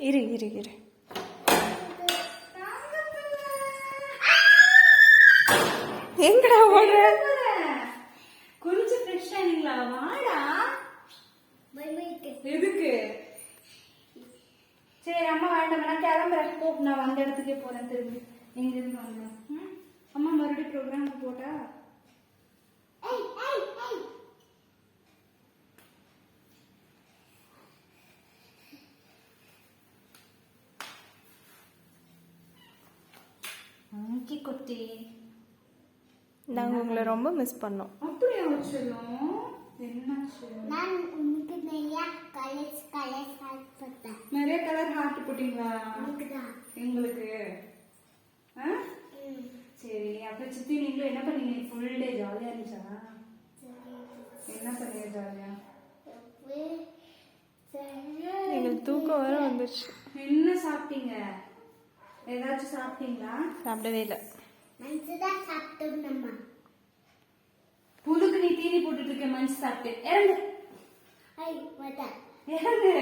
இரு இரு இரு. எங்கடா ஓடுற? கொஞ்சம் ஃப்ரெஷ் ஆனீங்களா? வாடா. எதுக்கு? சரி அம்மா வேண்டாம், நான் கிளம்புறேன். போ, நான் வந்த இடத்துக்கே போறேன். திரும்பி எங்க இருந்து வந்தேன். அம்மா மறுபடியும் ப்ரோக்ராம் போட்டா குட்டி. நாங்க உங்களை ரொம்ப மிஸ் பண்ணோம். அப்படியே வச்சிடலாம். என்னாச்சு? நான் உங்களுக்கு நிறைய கலர் ஹார்ட் போட்டீங்களா? எங்களுக்கு சரி. அப்ப சித்தி நீங்களும் என்ன பண்ணீங்க? ஃபுல் டே ஜாலியா இருந்துச்சா? என்ன பண்ணீங்க ஜாலியா? எங்களுக்கு தூக்கம் வேற வந்துருச்சு. என்ன சாப்பிட்டீங்க? ஏதாச்சும் சாப்பிட்டீங்களா? சாப்பிடவே இல்லை. புழுக்கு நீ தீனி போட்டுட்டு இருக்க. மனுஷன் சாப்பிட்டு இறங்கு. இறங்கு.